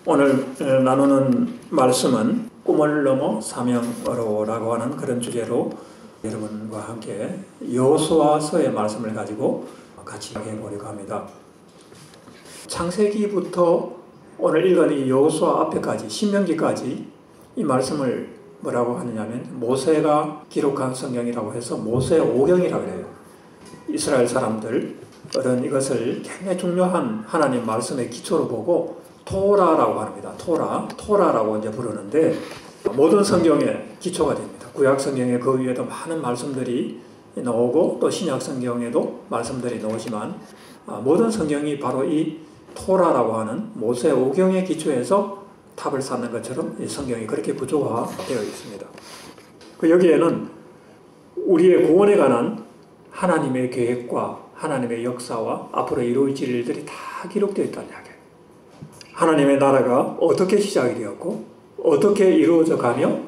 오늘 나누는 말씀은 꿈을 넘어 사명으로라고 하는 그런 주제로 여러분과 함께 여호수아서의 말씀을 가지고 같이 해보려고 합니다. 창세기부터 오늘 읽은 이 여호수아 앞에까지 신명기까지 이 말씀을 뭐라고 하느냐면 모세가 기록한 성경이라고 해서 모세오경이라고 해요. 이스라엘 사람들은 이것을 굉장히 중요한 하나님 말씀의 기초로 보고 토라라고 합니다. 토라라고 이제 부르는데 모든 성경의 기초가 됩니다. 구약 성경에 그 위에도 많은 말씀들이 나오고 또 신약 성경에도 말씀들이 나오지만 모든 성경이 바로 이 토라라고 하는 모세오경의 기초에서 탑을 쌓는 것처럼 이 성경이 그렇게 구조화되어 있습니다. 여기에는 우리의 구원에 관한 하나님의 계획과 하나님의 역사와 앞으로 이루어질 일들이 다 기록되어 있다는 이야기예요. 하나님의 나라가 어떻게 시작이 되었고 어떻게 이루어져 가며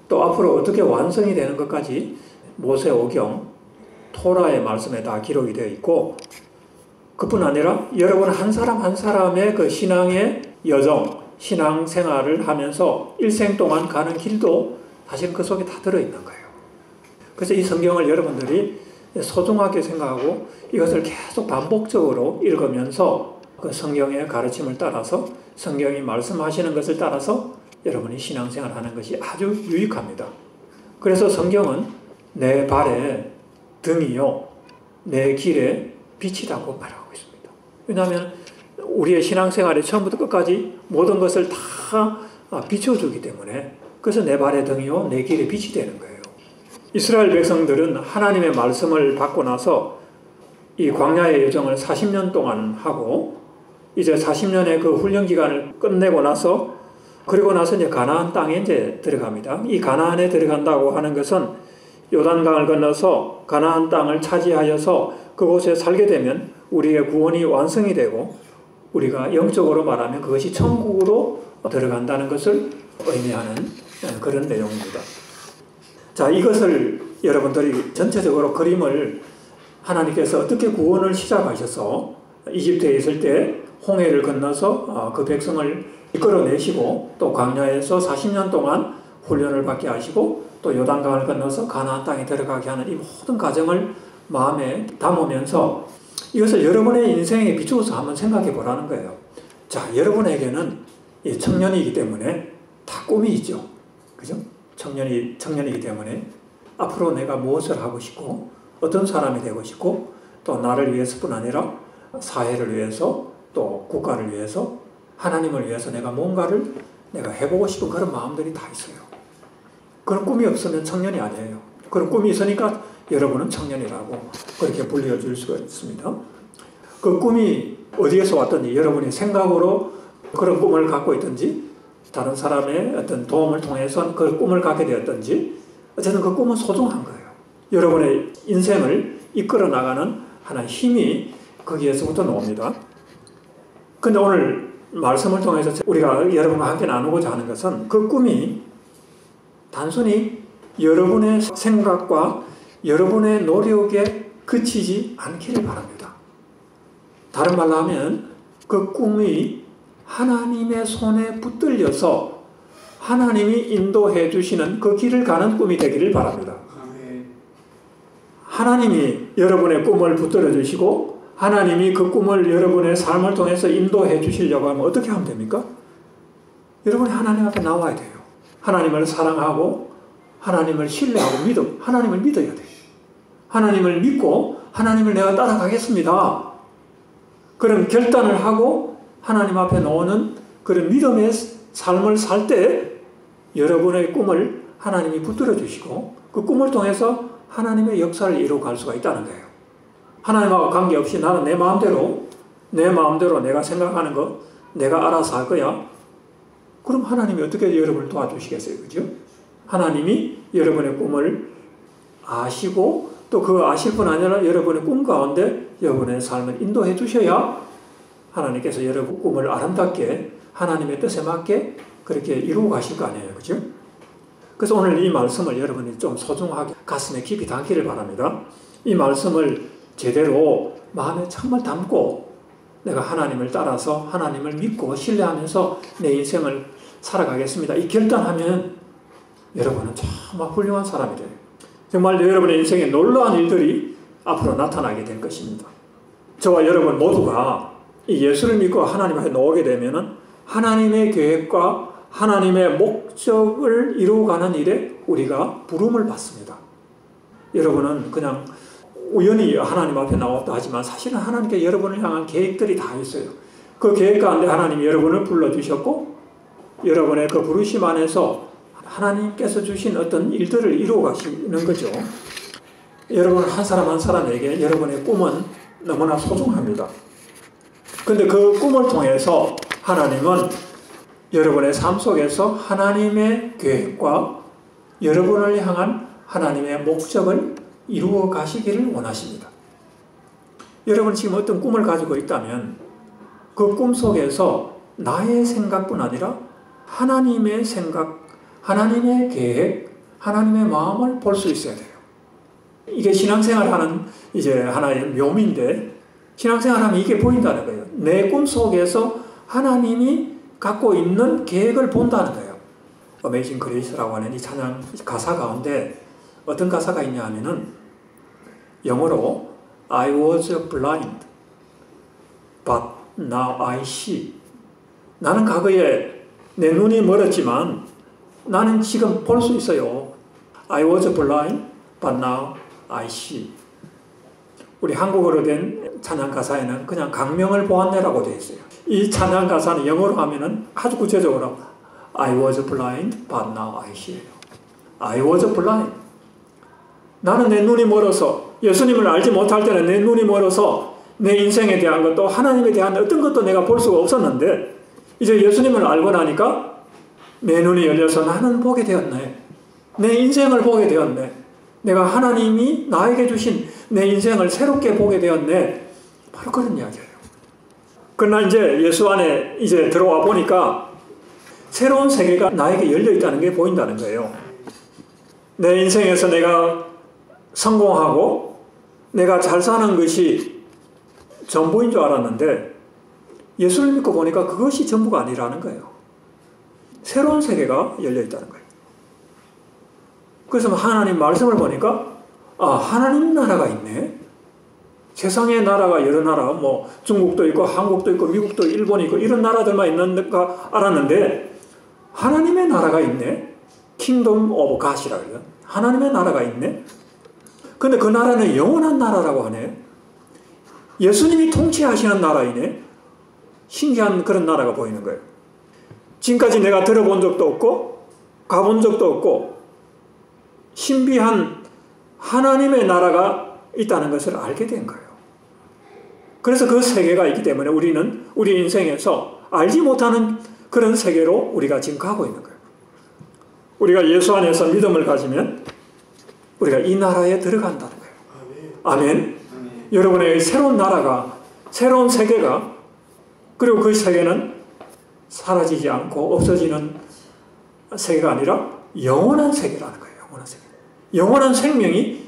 또 앞으로 어떻게 완성이 되는 것까지 모세오경 토라의 말씀에 다 기록이 되어 있고, 그뿐 아니라 여러분 한 사람 한 사람의 그 신앙의 여정, 신앙 생활을 하면서 일생 동안 가는 길도 사실 그 속에 다 들어있는 거예요. 그래서 이 성경을 여러분들이 소중하게 생각하고 이것을 계속 반복적으로 읽으면서 그 성경의 가르침을 따라서 성경이 말씀하시는 것을 따라서 여러분이 신앙생활을 하는 것이 아주 유익합니다. 그래서 성경은 내 발의 등이요 내 길의 빛이라고 말하고 있습니다. 왜냐하면 우리의 신앙생활에 처음부터 끝까지 모든 것을 다 비춰주기 때문에, 그래서 내 발의 등이요 내 길의 빛이 되는 거예요. 이스라엘 백성들은 하나님의 말씀을 받고 나서 이 광야의 여정을 40년 동안 하고 이제 40년의 그 훈련 기간을 끝내고 나서 그리고 나서 이제 가나안 땅에 이제 들어갑니다. 이 가나안에 들어간다고 하는 것은 요단강을 건너서 가나안 땅을 차지하여서 그곳에 살게 되면 우리의 구원이 완성이 되고 우리가 영적으로 말하면 그것이 천국으로 들어간다는 것을 의미하는 그런 내용입니다. 자, 이것을 여러분들이 전체적으로 그림을 하나님께서 어떻게 구원을 시작하셔서 이집트에 있을 때 홍해를 건너서 그 백성을 이끌어내시고 또 광야에서 40년 동안 훈련을 받게 하시고 또 요단강을 건너서 가나안 땅에 들어가게 하는 이 모든 과정을 마음에 담으면서 이것을 여러분의 인생에 비추어서 한번 생각해 보라는 거예요. 자, 여러분에게는 청년이기 때문에 다 꿈이 있죠. 그죠? 청년이기 때문에 앞으로 내가 무엇을 하고 싶고 어떤 사람이 되고 싶고 또 나를 위해서뿐 아니라 사회를 위해서 또 국가를 위해서 하나님을 위해서 내가 뭔가를 내가 해보고 싶은 그런 마음들이 다 있어요. 그런 꿈이 없으면 청년이 아니에요. 그런 꿈이 있으니까 여러분은 청년이라고 그렇게 불려줄 수가 있습니다. 그 꿈이 어디에서 왔든지 여러분이 생각으로 그런 꿈을 갖고 있든지 다른 사람의 어떤 도움을 통해서 그 꿈을 갖게 되었든지 어쨌든 그 꿈은 소중한 거예요. 여러분의 인생을 이끌어 나가는 하나의 힘이 거기에서부터 나옵니다. 근데 오늘 말씀을 통해서 우리가 여러분과 함께 나누고자 하는 것은 그 꿈이 단순히 여러분의 생각과 여러분의 노력에 그치지 않기를 바랍니다. 다른 말로 하면 그 꿈이 하나님의 손에 붙들려서 하나님이 인도해 주시는 그 길을 가는 꿈이 되기를 바랍니다. 하나님이 여러분의 꿈을 붙들어 주시고 하나님이 그 꿈을 여러분의 삶을 통해서 인도해 주시려고 하면 어떻게 하면 됩니까? 여러분이 하나님 앞에 나와야 돼요. 하나님을 사랑하고 하나님을 신뢰하고 하나님을 믿어야 돼요. 하나님을 믿고 하나님을 내가 따라가겠습니다. 그런 결단을 하고 하나님 앞에 나오는 그런 믿음의 삶을 살 때 여러분의 꿈을 하나님이 붙들어 주시고 그 꿈을 통해서 하나님의 역사를 이루어갈 수가 있다는 거예요. 하나님하고 관계없이 나는 내 마음대로 내가 생각하는 거 내가 알아서 할 거야. 그럼 하나님이 어떻게 여러분을 도와주시겠어요? 그죠? 하나님이 여러분의 꿈을 아시고 또 그 아실 뿐 아니라 여러분의 꿈 가운데 여러분의 삶을 인도해 주셔야 하나님께서 여러분 꿈을 아름답게 하나님의 뜻에 맞게 그렇게 이루어 가실 거 아니에요. 그죠? 그래서 오늘 이 말씀을 여러분이 좀 소중하게 가슴에 깊이 담기를 바랍니다. 이 말씀을 제대로 마음에 정말 담고 내가 하나님을 따라서 하나님을 믿고 신뢰하면서 내 인생을 살아가겠습니다. 이 결단하면 여러분은 정말 훌륭한 사람이 돼요. 정말 여러분의 인생에 놀라운 일들이 앞으로 나타나게 될 것입니다. 저와 여러분 모두가 이 예수를 믿고 하나님 앞에 나오게 되면은 하나님의 계획과 하나님의 목적을 이루어가는 일에 우리가 부름을 받습니다. 여러분은 그냥 우연히 하나님 앞에 나왔다 하지만 사실은 하나님께 여러분을 향한 계획들이 다 있어요. 그 계획 가운데 하나님이 여러분을 불러주셨고 여러분의 그 부르심 안에서 하나님께서 주신 어떤 일들을 이루어 가시는 거죠. 여러분 한 사람 한 사람에게 여러분의 꿈은 너무나 소중합니다. 근데 그 꿈을 통해서 하나님은 여러분의 삶 속에서 하나님의 계획과 여러분을 향한 하나님의 목적을 이루어 가시기를 원하십니다. 여러분 지금 어떤 꿈을 가지고 있다면 그 꿈 속에서 나의 생각뿐 아니라 하나님의 생각, 하나님의 계획, 하나님의 마음을 볼 수 있어야 돼요. 이게 신앙생활하는 이제 하나의 묘미인데 신앙생활하면 이게 보인다는 거예요. 내 꿈 속에서 하나님이 갖고 있는 계획을 본다는 거예요. Amazing Grace라고 하는 이 찬양 가사 가운데 어떤 가사가 있냐 하면은 영어로 I was blind, but now I see. 나는 과거에 내 눈이 멀었지만 나는 지금 볼 수 있어요. I was blind, but now I see. 우리 한국어로 된 찬양 가사에는 그냥 강명을 보았네라고 되어 있어요. 이 찬양 가사는 영어로 하면은 아주 구체적으로 I was blind, but now I see. I was blind. 나는 내 눈이 멀어서 예수님을 알지 못할 때는 내 눈이 멀어서 내 인생에 대한 것도 하나님에 대한 어떤 것도 내가 볼 수가 없었는데 이제 예수님을 알고 나니까 내 눈이 열려서 나는 보게 되었네. 내 인생을 보게 되었네. 내가 하나님이 나에게 주신 내 인생을 새롭게 보게 되었네. 바로 그런 이야기예요. 그러나 이제 예수 안에 이제 들어와 보니까 새로운 세계가 나에게 열려 있다는 게 보인다는 거예요. 내 인생에서 내가 성공하고 내가 잘 사는 것이 전부인 줄 알았는데 예수를 믿고 보니까 그것이 전부가 아니라는 거예요. 새로운 세계가 열려 있다는 거예요. 그래서 하나님 말씀을 보니까 하나님 나라가 있네. 세상의 나라가 여러 나라, 뭐 중국도 있고 한국도 있고 미국도 일본이 있고 이런 나라들만 있는가 알았는데 하나님의 나라가 있네. 킹덤 오브 갓이라 그래요. 하나님의 나라가 있네. 근데 그 나라는 영원한 나라라고 하네. 예수님이 통치하시는 나라이네. 신기한 그런 나라가 보이는 거예요. 지금까지 내가 들어본 적도 없고 가본 적도 없고 신비한 하나님의 나라가 있다는 것을 알게 된 거예요. 그래서 그 세계가 있기 때문에 우리는 우리 인생에서 알지 못하는 그런 세계로 우리가 지금 가고 있는 거예요. 우리가 예수 안에서 믿음을 가지면 우리가 이 나라에 들어간다는 거예요. 아멘. 여러분의 새로운 나라가, 새로운 세계가, 그리고 그 세계는 사라지지 않고 없어지는 세계가 아니라 영원한 세계라는 거예요. 영원한 세계. 영원한 생명이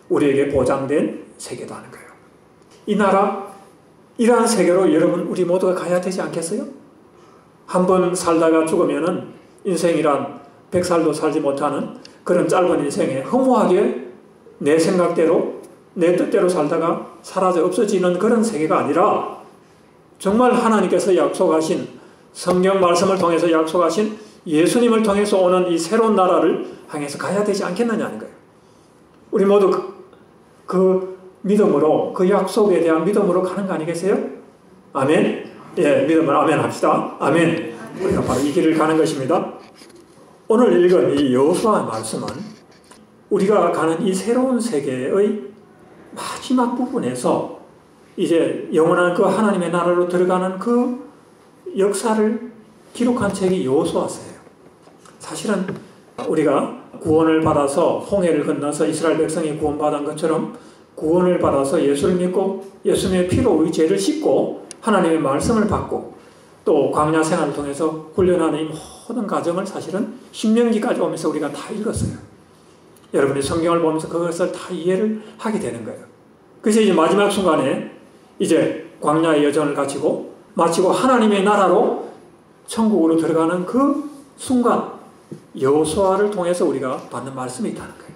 우리에게 보장된 세계라는 거예요. 이 나라, 이러한 세계로 여러분 우리 모두가 가야 되지 않겠어요? 한 번 살다가 죽으면은 인생이란 100살도 살지 못하는 그런 짧은 인생에 허무하게 내 생각대로 내 뜻대로 살다가 사라져 없어지는 그런 세계가 아니라 정말 하나님께서 약속하신 성경 말씀을 통해서 약속하신 예수님을 통해서 오는 이 새로운 나라를 향해서 가야 되지 않겠느냐는 거예요. 우리 모두 그 믿음으로, 그 약속에 대한 믿음으로 가는 거 아니겠어요? 아멘? 예, 믿음을 아멘 합시다. 아멘. 우리가 바로 이 길을 가는 것입니다. 오늘 읽은 이 여호수아의 말씀은 우리가 가는 이 새로운 세계의 마지막 부분에서 이제 영원한 그 하나님의 나라로 들어가는 그 역사를 기록한 책이 여호수아서예요. 사실은 우리가 구원을 받아서 홍해를 건너서 이스라엘 백성이 구원받은 것처럼 구원을 받아서 예수를 믿고 예수님의 피로 우리 죄를 씻고 하나님의 말씀을 받고 또 광야 생활을 통해서 훈련하는 이 모든 과정을 사실은 신명기까지 오면서 우리가 다 읽었어요. 여러분이 성경을 보면서 그것을 다 이해를 하게 되는 거예요. 그래서 이제 마지막 순간에 이제 광야의 여정을 마치고 하나님의 나라로 천국으로 들어가는 그 순간 여호수아를 통해서 우리가 받는 말씀이 있다는 거예요.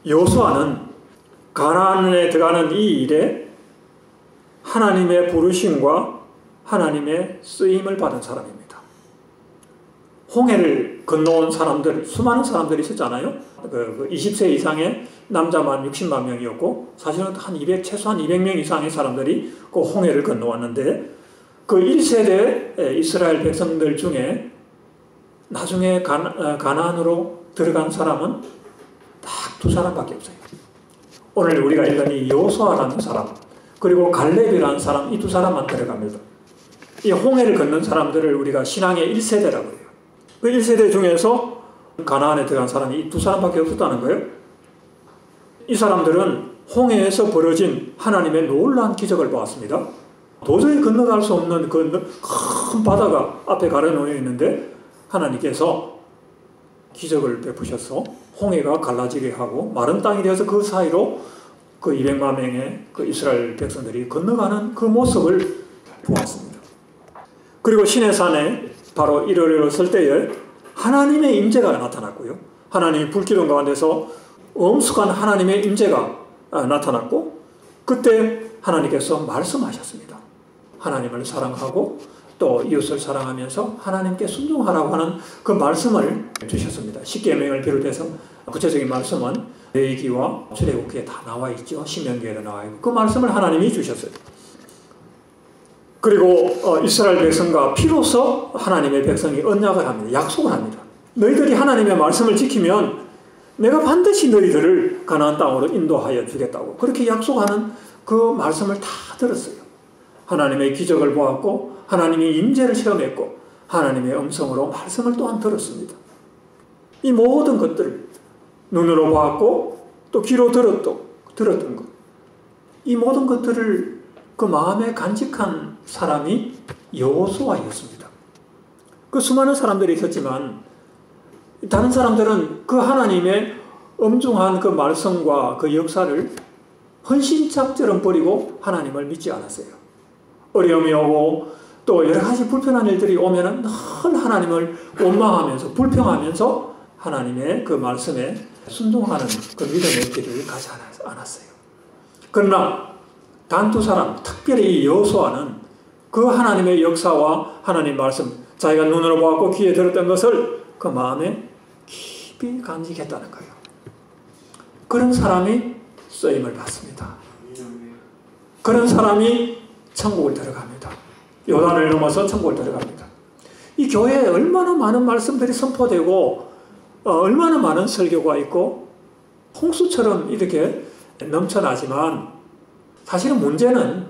여호수아는 가나안에 들어가는 이 일에 하나님의 부르심과 하나님의 쓰임을 받은 사람입니다. 홍해를 건너온 사람들, 수많은 사람들이 있었잖아요. 20세 이상의 남자만 60만 명이었고 사실은 최소한 200명 이상의 사람들이 그 홍해를 건너왔는데 그 1세대 이스라엘 백성들 중에 나중에 가나안으로 들어간 사람은 딱 두 사람밖에 없어요. 오늘 우리가 읽은 이 여호수아라는 사람 그리고 갈렙이라는 사람, 이 두 사람만 들어갑니다. 이 홍해를 건넌 사람들을 우리가 신앙의 1세대라고 해요. 그 1세대 중에서 가나안에 들어간 사람이 이 두 사람밖에 없었다는 거예요. 이 사람들은 홍해에서 벌어진 하나님의 놀라운 기적을 보았습니다. 도저히 건너갈 수 없는 그 큰 바다가 앞에 가려놓여 있는데 하나님께서 기적을 베푸셔서 홍해가 갈라지게 하고 마른 땅이 되어서 그 사이로 그 200만 명의 그 이스라엘 백성들이 건너가는 그 모습을 보았습니다. 그리고 시내산에 바로 이르렀을 때에 하나님의 임재가 나타났고요. 하나님이 불기둥 가운데서 엄숙한 하나님의 임재가 나타났고 그때 하나님께서 말씀하셨습니다. 하나님을 사랑하고 또 이웃을 사랑하면서 하나님께 순종하라고 하는 그 말씀을 주셨습니다. 십계명을 비롯해서 구체적인 말씀은 레위기와 출애굽기에 다 나와 있죠. 신명기에도 나와 있고 그 말씀을 하나님이 주셨어요. 그리고 이스라엘 백성과 피로써 하나님의 백성이 언약을 합니다. 약속을 합니다. 너희들이 하나님의 말씀을 지키면 내가 반드시 너희들을 가나안 땅으로 인도하여 주겠다고 그렇게 약속하는 그 말씀을 다 들었어요. 하나님의 기적을 보았고 하나님의 임재를 체험했고 하나님의 음성으로 말씀을 또한 들었습니다. 이 모든 것들을 눈으로 보았고 또 귀로 들었던 것, 이 모든 것들을 그 마음에 간직한 사람이 여호수아였습니다. 그 수많은 사람들이 있었지만 다른 사람들은 그 하나님의 엄중한 그 말씀과 그 역사를 헌신짝처럼 버리고 하나님을 믿지 않았어요. 어려움이 오고 또 여러 가지 불편한 일들이 오면은 늘 하나님을 원망하면서 불평하면서 하나님의 그 말씀에 순종하는 그 믿음의 길을 가지 않았어요. 그러나 단 두 사람, 특별히 여호수아는 그 하나님의 역사와 하나님 말씀, 자기가 눈으로 보았고 귀에 들었던 것을 그 마음에 깊이 간직했다는 거예요. 그런 사람이 쓰임을 받습니다. 그런 사람이 천국을 들어갑니다. 요단을 넘어서 천국을 들어갑니다. 이 교회에 얼마나 많은 말씀들이 선포되고 얼마나 많은 설교가 있고 홍수처럼 이렇게 넘쳐나지만 사실은 문제는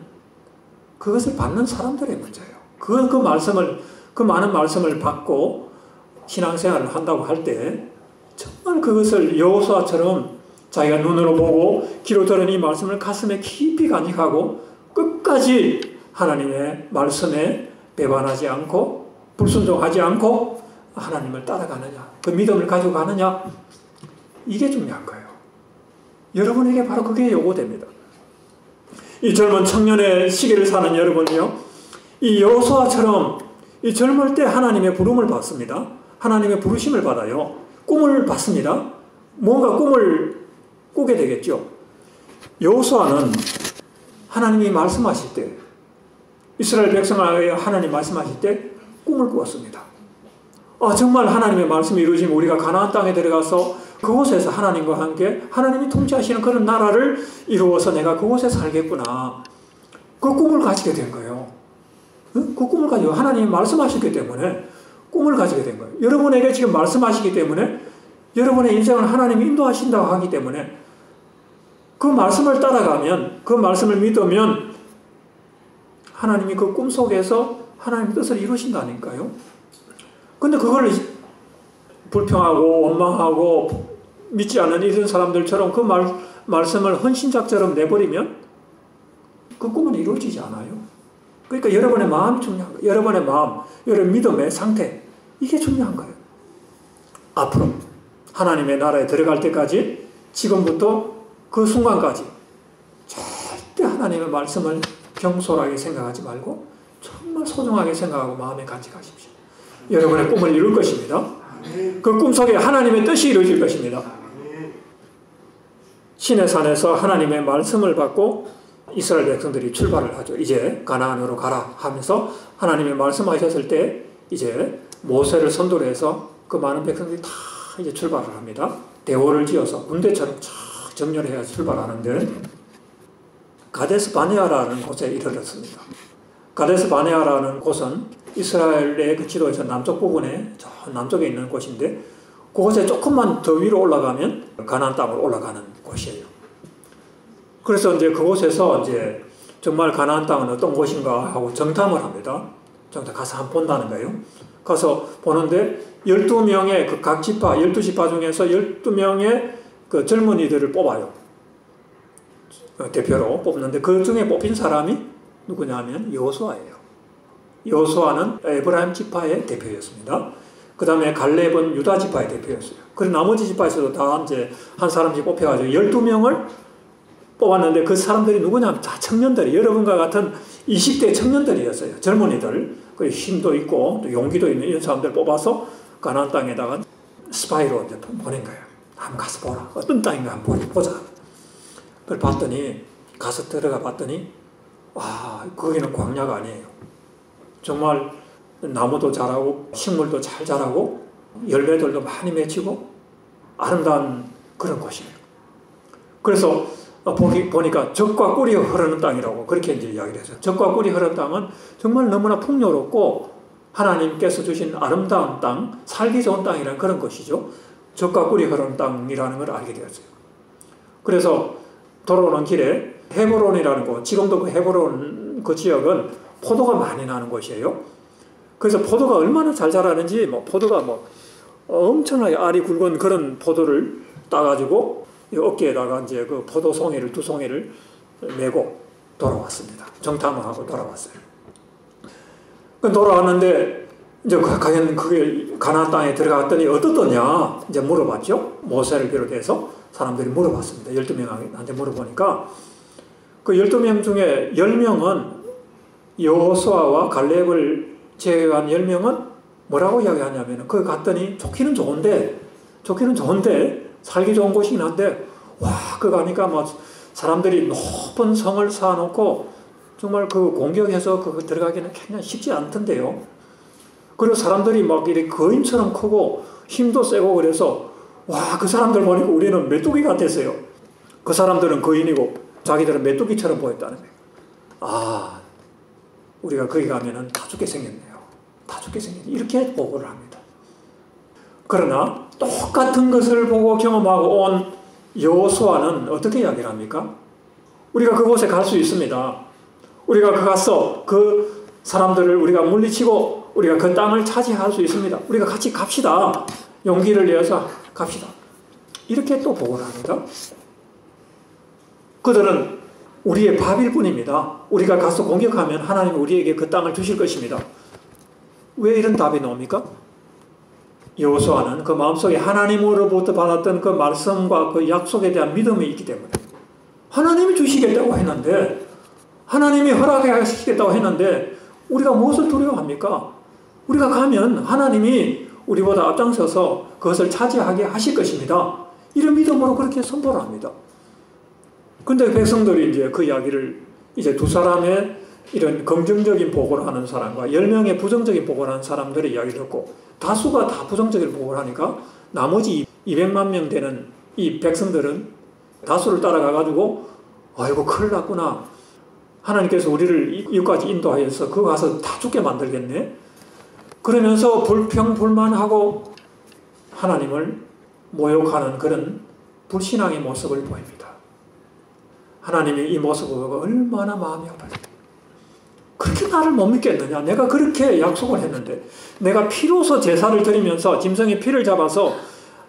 그것을 받는 사람들의 문제예요. 그 많은 말씀을 받고 신앙생활을 한다고 할 때 정말 그것을 여호수아처럼 자기가 눈으로 보고 귀로 들은 이 말씀을 가슴에 깊이 간직하고 끝까지 하나님의 말씀에 배반하지 않고 불순종하지 않고 하나님을 따라가느냐, 그 믿음을 가지고 가느냐, 이게 중요한 거예요. 여러분에게 바로 그게 요구됩니다. 이 젊은 청년의 시기를 사는 여러분이요, 이 여호수아처럼 이 젊을 때 하나님의 부름을 받습니다. 하나님의 부르심을 받아요. 꿈을 받습니다. 뭔가 꿈을 꾸게 되겠죠. 여호수아는 하나님이 말씀하실 때, 이스라엘 백성에게 하나님 말씀하실 때 꿈을 꾸었습니다. 정말 하나님의 말씀이 이루어지면 우리가 가나안 땅에 들어가서 그곳에서 하나님과 함께 하나님이 통치하시는 그런 나라를 이루어서 내가 그곳에 살겠구나. 그 꿈을 가지게 된 거예요. 그 꿈을 가지고 하나님이 말씀하셨기 때문에 꿈을 가지게 된 거예요. 여러분에게 지금 말씀하시기 때문에 여러분의 인생을 하나님이 인도하신다고 하기 때문에 그 말씀을 따라가면, 그 말씀을 믿으면 하나님이 그 꿈속에서 하나님의 뜻을 이루신다니까요. 근데 그걸 불평하고 원망하고 믿지 않는 이런 사람들처럼 그 말씀을 헌신작처럼 내버리면 그 꿈은 이루어지지 않아요. 그러니까 여러분의 마음이 중요한 거예요. 여러분의 마음, 여러분 믿음의 상태, 이게 중요한 거예요. 앞으로 하나님의 나라에 들어갈 때까지, 지금부터 그 순간까지 절대 하나님의 말씀을 경솔하게 생각하지 말고 정말 소중하게 생각하고 마음에 간직하십시오. 여러분의 꿈을 이룰 것입니다. 그 꿈속에 하나님의 뜻이 이루어질 것입니다. 신의 산에서 하나님의 말씀을 받고 이스라엘 백성들이 출발을 하죠. 이제 가나안으로 가라 하면서 하나님의 말씀하셨을 때 이제 모세를 선두로 해서 그 많은 백성들이 다 이제 출발을 합니다. 대오를 지어서 군대처럼 쫙 정렬해야 출발하는데 가데스 바네아라는 곳에 이르렀습니다. 가데스 바네아라는 곳은 이스라엘의 그 지도에서 남쪽 부분에 저 남쪽에 있는 곳인데 그곳에 조금만 더 위로 올라가면 가나안 땅으로 올라가는 곳이에요. 그래서 이제 그곳에서 이제 정말 가나안 땅은 어떤 곳인가 하고 정탐을 합니다. 정탐 가서 한번 본다는 거예요. 가서 보는데 12명의 그 각 지파, 12지파 중에서 12명의 그 젊은이들을 뽑아요. 대표로 뽑는데 그 중에 뽑힌 사람이 누구냐면 여호수아예요. 여호수아는 에브라임 지파의 대표였습니다. 그 다음에 갈렙은 유다 지파의 대표였어요. 그리고 나머지 지파에서도 다 이제 한 사람씩 뽑혀가지고 12명을 뽑았는데 그 사람들이 누구냐면 다 청년들이 여러분과 같은 20대 청년들이었어요. 젊은이들. 그리고 힘도 있고 또 용기도 있는 이런 사람들 뽑아서 가나안 땅에다가 스파이로 이제 보낸 거예요. 한번 가서 보라. 어떤 땅인가 한번 보자. 그걸 봤더니 가서 들어가 봤더니 와 거기는 광야가 아니에요. 정말 나무도 자라고 식물도 잘 자라고 열매들도 많이 맺히고 아름다운 그런 곳이에요. 그래서 보니까 젖과 꿀이 흐르는 땅이라고 그렇게 이제 이야기를 했어요. 젖과 꿀이 흐르는 땅은 정말 너무나 풍요롭고 하나님께서 주신 아름다운 땅, 살기 좋은 땅이라는 그런 것이죠. 젖과 꿀이 흐르는 땅이라는 걸 알게 되었어요. 그래서 돌아오는 길에 헤브론이라는 곳, 지금도 그 헤브론 그 지역은 포도가 많이 나는 곳이에요. 그래서 포도가 얼마나 잘 자라는지 포도가 엄청나게 알이 굵은 그런 포도를 따가지고 어깨에다가 이제 그 포도 송이를 2송이를 메고 돌아왔습니다. 정탐을 하고 돌아왔어요. 돌아왔는데 이제 과연 그게 가나안 땅에 들어갔더니 어떻더냐 이제 물어봤죠. 모세를 비롯해서 사람들이 물어봤습니다. 12명한테 물어보니까 그 12명 중에 10명은 여호수아와 갈렙을 제외한 10명은 뭐라고 이야기하냐면 거기 갔더니 좋기는 좋은데 살기 좋은 곳이긴 한데 와 그거 가니까 사람들이 높은 성을 쌓아놓고 정말 그 공격해서 그거 들어가기는 굉장히 쉽지 않던데요. 그리고 사람들이 이렇게 거인처럼 크고 힘도 세고 그래서 와 그 사람들 보니까 우리는 메뚜기 같았어요. 그 사람들은 거인이고 자기들은 메뚜기처럼 보였다는 거예요. 아 우리가 거기 가면은 다 죽게 생겼네요. 다 죽게 생겼네. 이렇게 보고를 합니다. 그러나 똑같은 것을 보고 경험하고 온 여호수아는 어떻게 이야기를 합니까? 우리가 그곳에 갈 수 있습니다. 우리가 가서 그 사람들을 우리가 물리치고 우리가 그 땅을 차지할 수 있습니다. 우리가 같이 갑시다. 용기를 내어서 갑시다. 이렇게 또 보고를 합니다. 그들은 우리의 밥일 뿐입니다. 우리가 가서 공격하면 하나님은 우리에게 그 땅을 주실 것입니다. 왜 이런 답이 나옵니까? 여호수아는 그 마음속에 하나님으로부터 받았던 그 말씀과 그 약속에 대한 믿음이 있기 때문에 하나님이 주시겠다고 했는데 하나님이 허락하시겠다고 했는데 우리가 무엇을 두려워합니까? 우리가 가면 하나님이 우리보다 앞장서서 그것을 차지하게 하실 것입니다. 이런 믿음으로 그렇게 선포를 합니다. 근데 백성들이 이제 그 이야기를 이제 두 사람의 이런 긍정적인 보고를 하는 사람과 10명의 부정적인 보고를 하는 사람들의 이야기를 듣고 다수가 다 부정적인 보고를 하니까 나머지 200만 명 되는 이 백성들은 다수를 따라가가지고 아이고 큰일 났구나. 하나님께서 우리를 여기까지 인도하여서 그거 가서 다 죽게 만들겠네. 그러면서 불평불만하고 하나님을 모욕하는 그런 불신앙의 모습을 보입니다. 하나님이 이 모습을 보고 얼마나 마음이 아파요. 그렇게 나를 못 믿겠느냐. 내가 그렇게 약속을 했는데 내가 피로서 제사를 드리면서 짐승의 피를 잡아서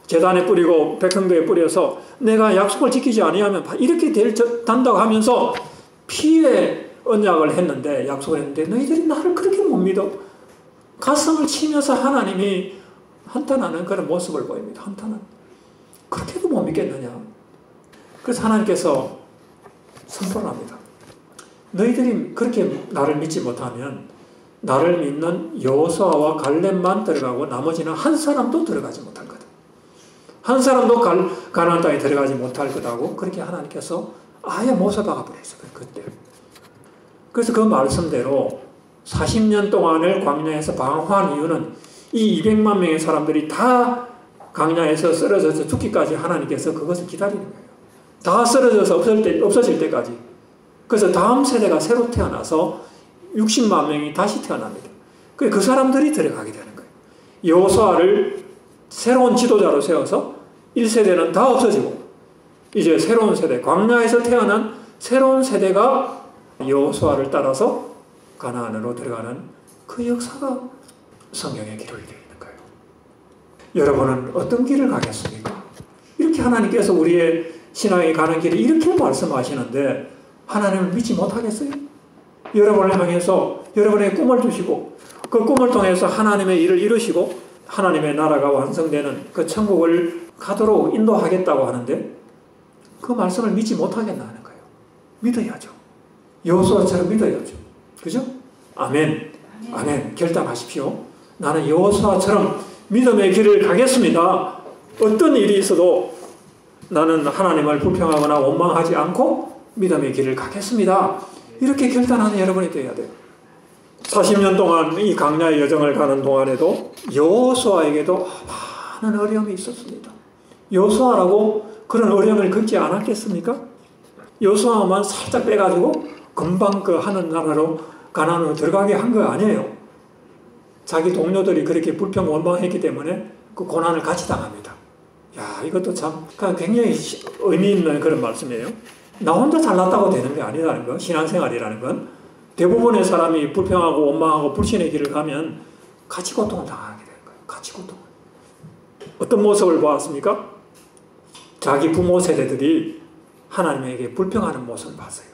제단에 뿌리고 백성도에 뿌려서 내가 약속을 지키지 아니하면 이렇게 된다고 하면서 피의 언약을 했는데 약속을 했는데 너희들이 나를 그렇게 못 믿어. 가슴을 치면서 하나님이 한탄하는 그런 모습을 보입니다. 한탄은. 그렇게도 못 믿겠느냐. 그래서 하나님께서 선포를 합니다. 너희들이 그렇게 나를 믿지 못하면 나를 믿는 여호수아와 갈렙만 들어가고 나머지는 한 사람도 들어가지 못할 거다. 한 사람도 가나안 땅에 들어가지 못할 거다고 그렇게 하나님께서 아예 못을 박아버렸어요. 그때. 그래서 그 말씀대로 40년 동안을 광야에서 방황한 이유는 이 200만 명의 사람들이 다 광야에서 쓰러져서 죽기까지 하나님께서 그것을 기다리는 거예요. 다 쓰러져서 없어질 때까지. 그래서 다음 세대가 새로 태어나서 60만 명이 다시 태어납니다. 그 사람들이 들어가게 되는 거예요. 여호수아를 새로운 지도자로 세워서 1세대는 다 없어지고 이제 새로운 세대, 광야에서 태어난 새로운 세대가 여호수아를 따라서 가나안으로 들어가는 그 역사가 성경에 기록이 되어 있는 거예요. 여러분은 어떤 길을 가겠습니까? 이렇게 하나님께서 우리의 신앙에 가는 길을 이렇게 말씀하시는데 하나님을 믿지 못하겠어요? 여러분을 향해서 여러분의 꿈을 주시고 그 꿈을 통해서 하나님의 일을 이루시고 하나님의 나라가 완성되는 그 천국을 가도록 인도하겠다고 하는데 그 말씀을 믿지 못하겠나는 거예요. 믿어야죠. 여호수아처럼 믿어야죠. 그죠? 아멘. 아멘. 결단하십시오. 나는 여호수아처럼 믿음의 길을 가겠습니다. 어떤 일이 있어도 나는 하나님을 불평하거나 원망하지 않고 믿음의 길을 가겠습니다. 이렇게 결단하는 여러분이 되어야 돼요. 40년 동안 이 광야의 여정을 가는 동안에도 여호수아에게도 많은 어려움이 있었습니다. 여호수아라고 그런 어려움을 겪지 않았겠습니까? 여호수아만 살짝 빼가지고 금방 그 하는 나라로 가나안으로 들어가게 한 거 아니에요. 자기 동료들이 그렇게 불평 원망했기 때문에 그 고난을 같이 당합니다. 야, 이것도 참 굉장히 의미 있는 그런 말씀이에요. 나 혼자 잘났다고 되는 게 아니라는 거, 신앙생활이라는 건 대부분의 사람이 불평하고 원망하고 불신의 길을 가면 같이 고통을 당하게 되는 거예요. 같이 고통을. 어떤 모습을 보았습니까? 자기 부모 세대들이 하나님에게 불평하는 모습을 봤어요.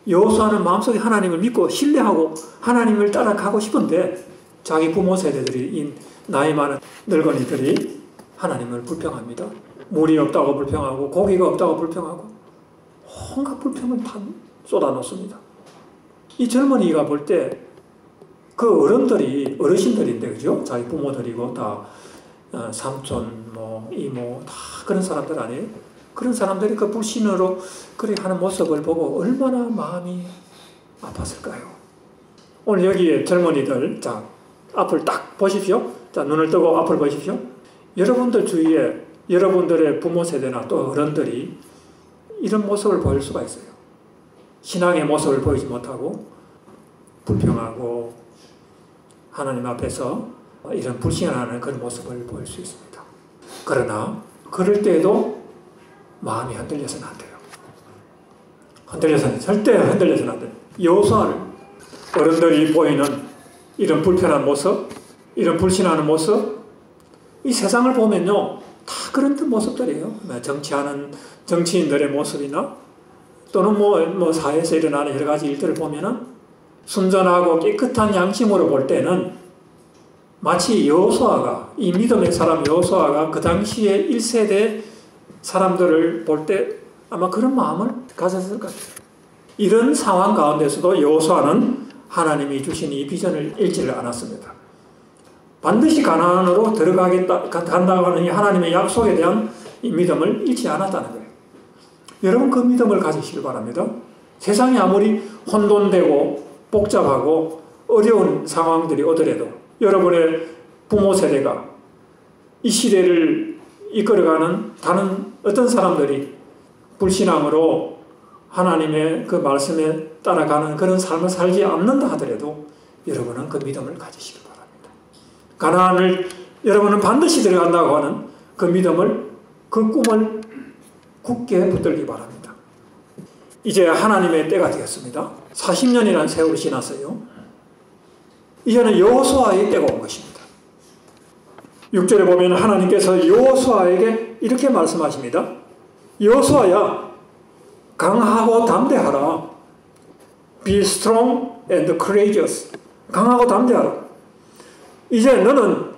여호수아는 마음속에 하나님을 믿고 신뢰하고 하나님을 따라가고 싶은데 자기 부모 세대들이 이 나이 많은 늙은이들이 하나님을 불평합니다. 물이 없다고 불평하고 고기가 없다고 불평하고 온갖 불평을 다 쏟아놓습니다. 이 젊은이가 볼 때 그 어른들이 어르신들인데 그죠? 자기 부모들이고 다 삼촌, 이모 다 그런 사람들 아니에요? 그런 사람들이 그 불신으로 그렇게 하는 모습을 보고 얼마나 마음이 아팠을까요? 오늘 여기에 젊은이들, 자, 앞을 딱 보십시오. 자, 눈을 뜨고 앞을 보십시오. 여러분들 주위에 여러분들의 부모 세대나 또 어른들이 이런 모습을 보일 수가 있어요. 신앙의 모습을 보이지 못하고 불평하고 하나님 앞에서 이런 불신하는 그런 모습을 보일 수 있습니다. 그러나 그럴 때에도 마음이 흔들려서는 안 돼요. 절대 흔들려서는 안 돼요. 여호수아를 어른들이 보이는 이런 불편한 모습, 이런 불신하는 모습, 이 세상을 보면요 다 그런 모습들이에요. 정치하는 정치인들의 모습이나 또는 사회에서 일어나는 여러 가지 일들을 보면은 순전하고 깨끗한 양심으로 볼 때는 마치 여호수아가 이 믿음의 사람 여호수아가 그 당시에 1세대 사람들을 볼 때 아마 그런 마음을 가졌을 것 같아요. 이런 상황 가운데서도 여호수아는 하나님이 주신 이 비전을 잃지를 않았습니다. 반드시 가나안으로 간다고 하는 이 하나님의 약속에 대한 이 믿음을 잃지 않았다는 거예요. 여러분 그 믿음을 가지시길 바랍니다. 세상이 아무리 혼돈되고 복잡하고 어려운 상황들이 오더라도 여러분의 부모 세대가 이 시대를 이끌어가는 다른 어떤 사람들이 불신앙으로 하나님의 그 말씀에 따라가는 그런 삶을 살지 않는다 하더라도 여러분은 그 믿음을 가지시길 바랍니다. 가나안을 여러분은 반드시 들어간다고 하는 그 믿음을, 그 꿈을 굳게 붙들기 바랍니다. 이제 하나님의 때가 되었습니다. 40년이라는 세월이 지났어요. 이제는 여호수아의 때가 온 것입니다. 6절에 보면 하나님께서 여호수아에게 이렇게 말씀하십니다. 여호수아야, 강하고 담대하라. Be strong and courageous. 강하고 담대하라. 이제 너는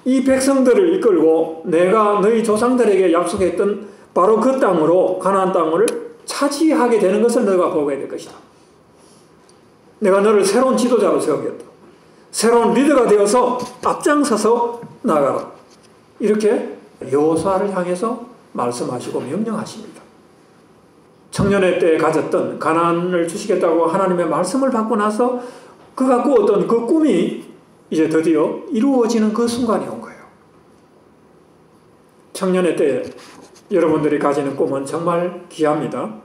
이 백성들을 이끌고 내가 너희 조상들에게 약속했던 바로 그 땅으로, 가나안 땅을 차지하게 되는 것을 너가 보게 될 것이다. 내가 너를 새로운 지도자로 세우겠다. 새로운 리더가 되어서 앞장서서 나가라. 이렇게 여호수아를 향해서 말씀하시고 명령하십니다. 청년의 때에 가졌던 가나안을 주시겠다고 하나님의 말씀을 받고 나서 그가 꾸었던 그 꿈이 이제 드디어 이루어지는 그 순간이 온 거예요. 청년의 때에 여러분들이 가지는 꿈은 정말 귀합니다.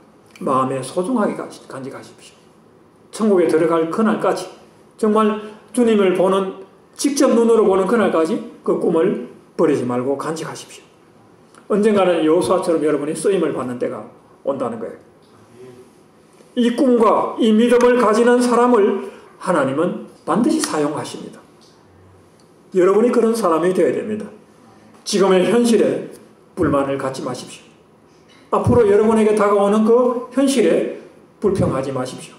마음에 소중하게 간직하십시오. 천국에 들어갈 그날까지, 정말 주님을 보는, 직접 눈으로 보는 그날까지 그 꿈을 버리지 말고 간직하십시오. 언젠가는 여호수아처럼 여러분이 쓰임을 받는 때가 온다는 거예요. 이 꿈과 이 믿음을 가지는 사람을 하나님은 반드시 사용하십니다. 여러분이 그런 사람이 되어야 됩니다. 지금의 현실에 불만을 갖지 마십시오. 앞으로 여러분에게 다가오는 그 현실에 불평하지 마십시오.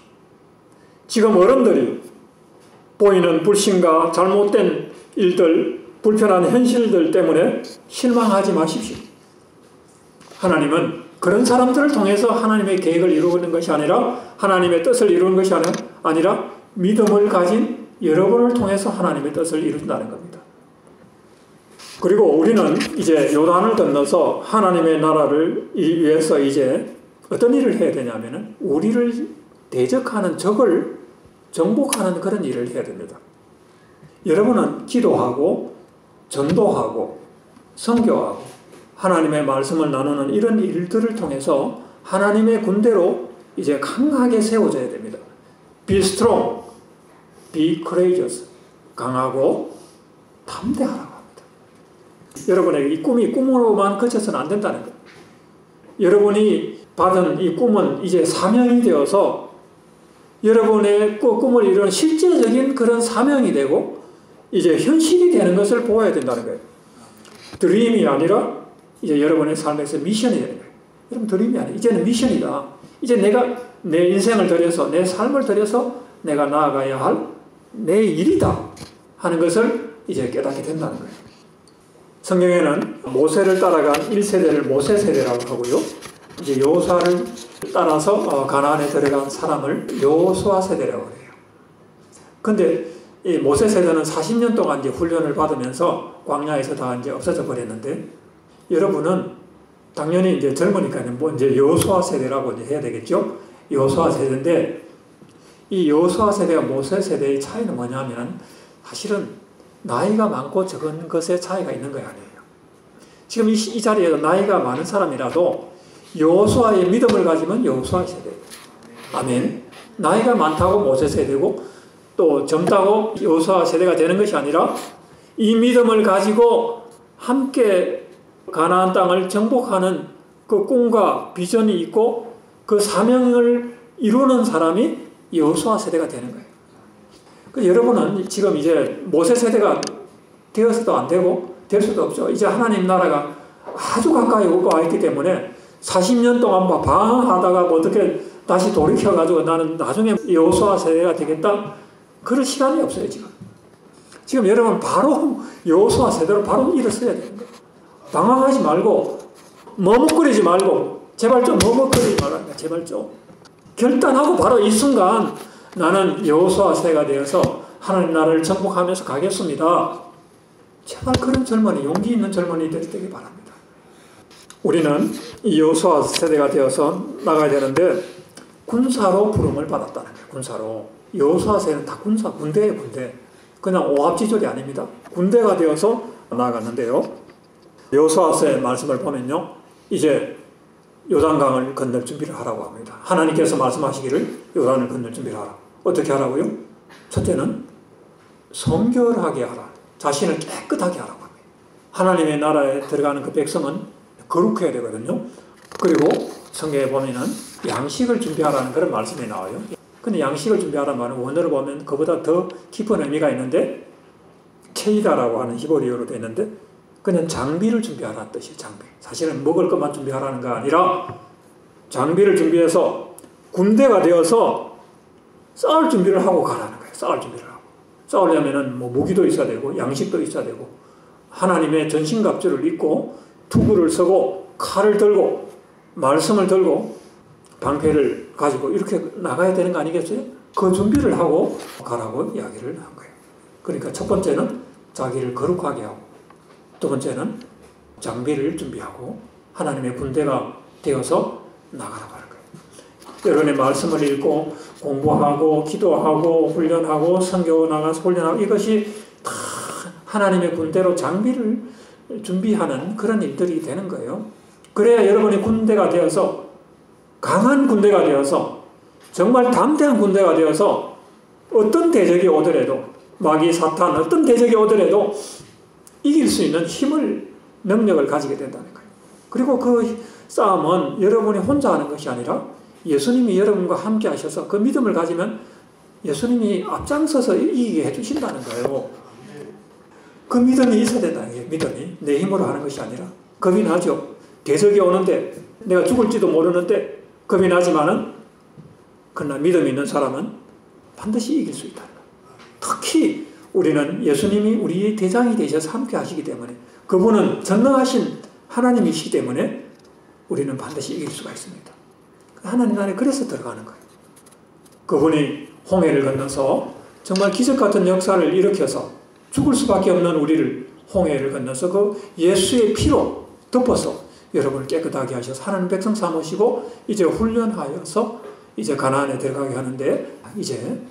지금 어른들이 보이는 불신과 잘못된 일들, 불편한 현실들 때문에 실망하지 마십시오. 하나님은 그런 사람들을 통해서 하나님의 계획을 이루는 것이 아니라, 하나님의 뜻을 이루는 것이 아니라 믿음을 가진 여러분을 통해서 하나님의 뜻을 이룬다는 겁니다. 그리고 우리는 이제 요단을 건너서 하나님의 나라를 위해서 이제 어떤 일을 해야 되냐면은 우리를 대적하는 적을 정복하는 그런 일을 해야 됩니다. 여러분은 기도하고 전도하고 선교하고 하나님의 말씀을 나누는 이런 일들을 통해서 하나님의 군대로 이제 강하게 세워져야 됩니다. Be strong, be courageous. 강하고 담대하라고 합니다. 여러분에게 이 꿈이 꿈으로만 그쳐서는 안 된다는 거예요. 여러분이 받은 이 꿈은 이제 사명이 되어서 여러분의 그 꿈을 이루는 실제적인 그런 사명이 되고 이제 현실이 되는 것을 보아야 된다는 거예요. 드림이 아니라 이제 여러분의 삶에서 미션이 되는 거예요. 여러분 드림이 아니라 이제는 미션이다. 이제 내가 내 인생을 들여서 내 삶을 들여서 내가 나아가야 할 내 일이다 하는 것을 이제 깨닫게 된다는 거예요. 성경에는 모세를 따라간 1세대를 모세 세대라고 하고요. 이제 여호수아를 따라서 가나안에 들어간 사람을 여호수아 세대라고 해요. 근데 이 모세 세대는 40년 동안 이제 훈련을 받으면서 광야에서 다 이제 없어져 버렸는데, 여러분은 당연히 이제 젊으니까는 뭐 이제 여호수아 세대라고 이제 해야 되겠죠. 여호수아 세대인데, 이 여호수아 세대와 모세 세대의 차이는 뭐냐면 사실은 나이가 많고 적은 것의 차이가 있는 거 아니에요. 지금 이 자리에 나이가 많은 사람이라도 여호수아의 믿음을 가지면 여호수아 세대. 아멘. 나이가 많다고 모세 세대고 또 젊다고 여호수아 세대가 되는 것이 아니라 이 믿음을 가지고 함께 가나안 땅을 정복하는 그 꿈과 비전이 있고 그 사명을 이루는 사람이 여호수아 세대가 되는 거예요. 여러분은 지금 이제 모세 세대가 되어서도 안 되고 될 수도 없죠. 이제 하나님 나라가 아주 가까이 오고 와 있기 때문에 40년 동안 방황하다가 어떻게 다시 돌이켜가지고 나는 나중에 여호수아 세대가 되겠다. 그럴 시간이 없어요, 지금. 지금 여러분 바로 여호수아 세대로 바로 일어서야 되는 거예요. 방황하지 말고, 머뭇거리지 말고, 제발 좀 머뭇거리지 말라니까, 제발 좀. 결단하고 바로 이 순간 나는 여호수아 세대가 되어서 하나님 나라를 정복하면서 가겠습니다. 제발 그런 젊은이, 용기 있는 젊은이들이 되길 바랍니다. 우리는 이 여호수아 세대가 되어서 나가야 되는데 군사로 부름을 받았다는 거예요. 군사로. 여호수아 세대는 다 군대예요, 군대. 그냥 오합지졸이 아닙니다. 군대가 되어서 나아갔는데요. 여호수아서의 말씀을 보면요, 이제 요단강을 건널 준비를 하라고 합니다. 하나님께서 말씀하시기를 요단을 건널 준비를 하라. 어떻게 하라고요? 첫째는 성결하게 하라. 자신을 깨끗하게 하라고 합니다. 하나님의 나라에 들어가는 그 백성은 거룩해야 되거든요. 그리고 성경에 보면은 양식을 준비하라는 그런 말씀이 나와요. 근데 양식을 준비하라는 말은 원어를 보면 그보다 더 깊은 의미가 있는데, 케이다라고 하는 히브리어로 되어 있는데 그냥 장비를 준비하라는 뜻이에요. 장비. 사실은 먹을 것만 준비하라는 거 아니라 장비를 준비해서 군대가 되어서 싸울 준비를 하고 가라는 거예요. 싸울 준비를 하고. 싸우려면은 뭐 무기도 있어야 되고 양식도 있어야 되고 하나님의 전신갑주를 입고 투구를 서고 칼을 들고 말씀을 들고 방패를 가지고 이렇게 나가야 되는 거 아니겠어요? 그 준비를 하고 가라고 이야기를 한 거예요. 그러니까 첫 번째는 자기를 거룩하게 하고, 두 번째는 장비를 준비하고 하나님의 군대가 되어서 나가라고 하는 거예요. 여러분의 말씀을 읽고 공부하고 기도하고 훈련하고 선교 나가서 훈련하고, 이것이 다 하나님의 군대로 장비를 준비하는 그런 일들이 되는 거예요. 그래야 여러분의 군대가 되어서, 강한 군대가 되어서, 정말 담대한 군대가 되어서 어떤 대적이 오더라도, 마귀 사탄 어떤 대적이 오더라도 이길 수 있는 힘을, 능력을 가지게 된다는 거예요. 그리고 그 싸움은 여러분이 혼자 하는 것이 아니라 예수님이 여러분과 함께 하셔서 그 믿음을 가지면 예수님이 앞장서서 이기게 해주신다는 거예요. 그 믿음이 있어야 된다는 거예요. 믿음이 내 힘으로 하는 것이 아니라. 겁이 나죠. 대적이 오는데 내가 죽을지도 모르는데 겁이 나지만은, 그러나 믿음 있는 사람은 반드시 이길 수 있다는 거예요. 특히 우리는 예수님이 우리의 대장이 되셔서 함께 하시기 때문에, 그분은 전능하신 하나님이시기 때문에 우리는 반드시 이길 수가 있습니다. 하나님 나라에 그래서 들어가는 거예요. 그분이 홍해를 건너서 정말 기적 같은 역사를 일으켜서 죽을 수밖에 없는 우리를 홍해를 건너서 그 예수의 피로 덮어서 여러분을 깨끗하게 하셔서 하나님 백성 삼으시고 이제 훈련하여서 이제 가나안에 들어가게 하는데, 이제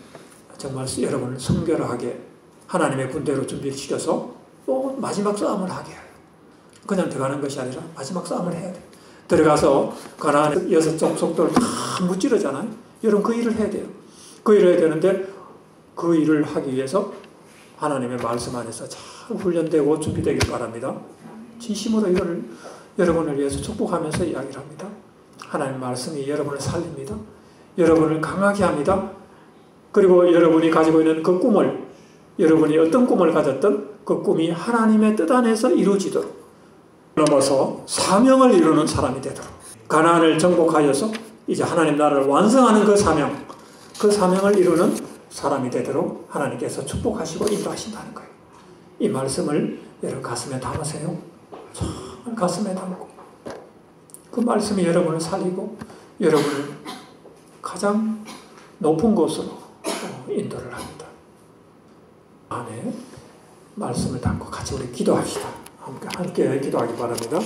정말 여러분을 성결하게 하나님의 군대로 준비시켜서 또 마지막 싸움을 하게 해요. 그냥 들어가는 것이 아니라 마지막 싸움을 해야 돼요. 들어가서 가나안 6족속들을 다 무찌르잖아요. 여러분 그 일을 해야 돼요. 그 일을 해야 되는데, 그 일을 하기 위해서 하나님의 말씀 안에서 잘 훈련되고 준비되길 바랍니다. 진심으로 이걸 여러분을 위해서 축복하면서 이야기를 합니다. 하나님 말씀이 여러분을 살립니다. 여러분을 강하게 합니다. 그리고 여러분이 가지고 있는 그 꿈을, 여러분이 어떤 꿈을 가졌던 그 꿈이 하나님의 뜻 안에서 이루어지도록, 넘어서 사명을 이루는 사람이 되도록, 가나안을 정복하여서 이제 하나님 나라를 완성하는 그 사명, 그 사명을 이루는 사람이 되도록 하나님께서 축복하시고 인도하신다는 거예요. 이 말씀을 여러분 가슴에 담으세요. 정말 가슴에 담고 그 말씀이 여러분을 살리고 여러분을 가장 높은 곳으로 인도를 합니다. 안에 말씀을 담고 같이 우리 기도합시다. 함께 기도하기 바랍니다.